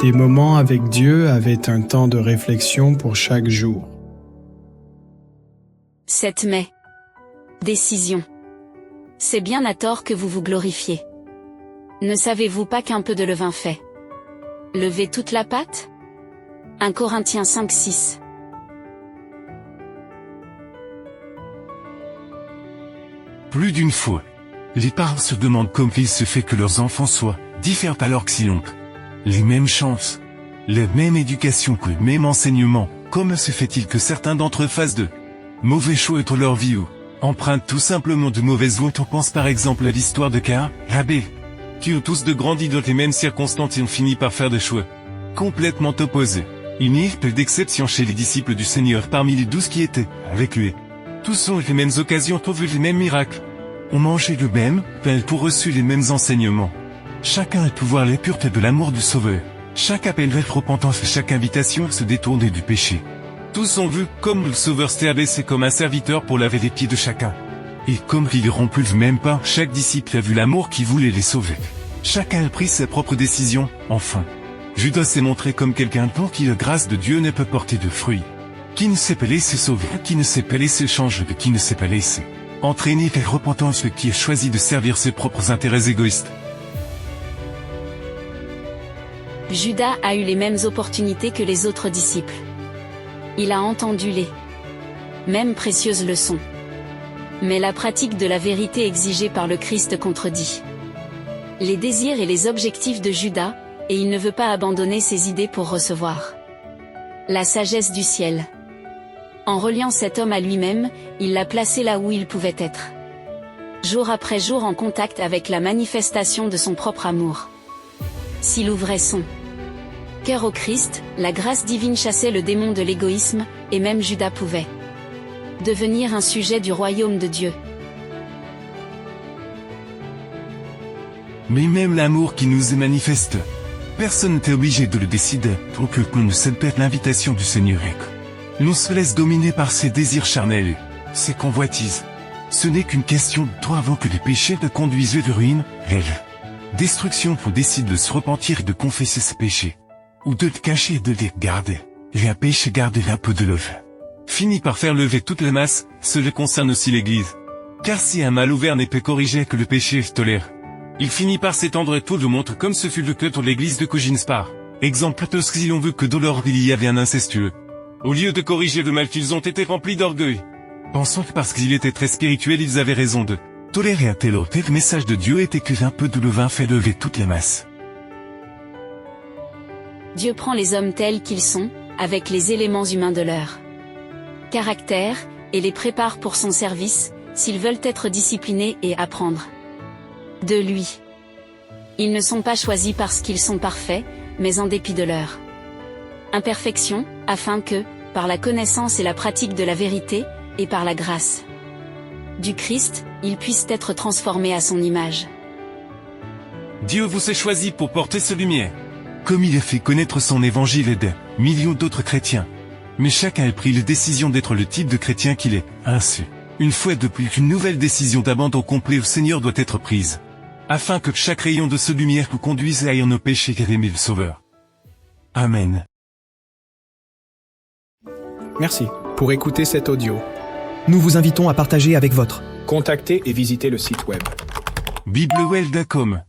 Des moments avec Dieu avaient un temps de réflexion pour chaque jour. 7 mai. Décision. C'est bien à tort que vous vous glorifiez. Ne savez-vous pas qu'un peu de levain fait lever toute la pâte? 1 Corinthiens 5-6. Plus d'une fois, les parents se demandent comment il se fait que leurs enfants soient différents alors que s'ils ont les mêmes chances, la même éducation que le même enseignement. Comment se fait-il que certains d'entre eux fassent de mauvais choix dans leur vie ou empruntent tout simplement de mauvaises routes? On pense par exemple à l'histoire de Caïn et Abel, qui ont tous de grandi dans les mêmes circonstances et ont fini par faire des choix complètement opposés. Il n'y a pas d'exception chez les disciples du Seigneur parmi les 12 qui étaient avec lui. Tous ont eu les mêmes occasions, ont vu les mêmes miracles, ont mangé le même pain pour reçu les mêmes enseignements. Chacun a pu voir la pureté de l'amour du Sauveur. Chaque appel vers repentance et chaque invitation à se détourner du péché. Tous ont vu comme le Sauveur s'était abaissé comme un serviteur pour laver les pieds de chacun. Et comme ils rompu le même pain, chaque disciple a vu l'amour qui voulait les sauver. Chacun a pris sa propre décision, enfin. Judas s'est montré comme quelqu'un pour qui la grâce de Dieu ne peut porter de fruits. Qui ne s'est pas laissé sauver, qui ne s'est pas laissé changer, qui ne s'est pas laissé entraîner vers repentance, qui a choisi de servir ses propres intérêts égoïstes. Judas a eu les mêmes opportunités que les autres disciples. Il a entendu les mêmes précieuses leçons. Mais la pratique de la vérité exigée par le Christ contredit les désirs et les objectifs de Judas, et il ne veut pas abandonner ses idées pour recevoir la sagesse du ciel. En reliant cet homme à lui-même, il l'a placé là où il pouvait être. Jour après jour en contact avec la manifestation de son propre amour. S'il ouvrait son cœur au Christ, la grâce divine chassait le démon de l'égoïsme, et même Judas pouvait devenir un sujet du royaume de Dieu. Mais même l'amour qui nous est manifeste, personne n'est obligé de le décider pour que l'on ne cède pas l'invitation du Seigneur. L'on se laisse dominer par ses désirs charnels, ses convoitises. Ce n'est qu'une question de toi avant que les péchés te conduisent de ruine, destruction. On décide de se repentir et de confesser ses péchés. Ou de te cacher et de les garder. Et un péché garder un peu de levain finit par faire lever toute la masse, cela concerne aussi l'Église. Car si un mal ouvert n'est pas corrigé que le péché se tolère, il finit par s'étendre et tout le monde comme ce fut le cas dans l'église de Coginspar. Exemple, tous ils ont vu que dans leur vie il y avait un incestueux. Au lieu de corriger le mal qu'ils ont été remplis d'orgueil. Pensant que parce qu'ils étaient très spirituels ils avaient raison de tolérer un tel autre. Le message de Dieu était que un peu de levain fait lever toute la masse. Dieu prend les hommes tels qu'ils sont, avec les éléments humains de leur caractère, et les prépare pour son service, s'ils veulent être disciplinés et apprendre de lui. Ils ne sont pas choisis parce qu'ils sont parfaits, mais en dépit de leur imperfection, afin que, par la connaissance et la pratique de la vérité, et par la grâce du Christ, ils puissent être transformés à son image. Dieu vous a choisi pour porter sa lumière. Comme il a fait connaître son évangile et des millions d'autres chrétiens. Mais chacun a pris la décision d'être le type de chrétien qu'il est. Ainsi, une fois de plus, une nouvelle décision d'abandon complet au Seigneur doit être prise. Afin que chaque rayon de ce lumière vous conduise à nos péchés et aimer le Sauveur. Amen. Merci pour écouter cet audio. Nous vous invitons à partager avec votre. Contactez et visitez le site web. biblewell.com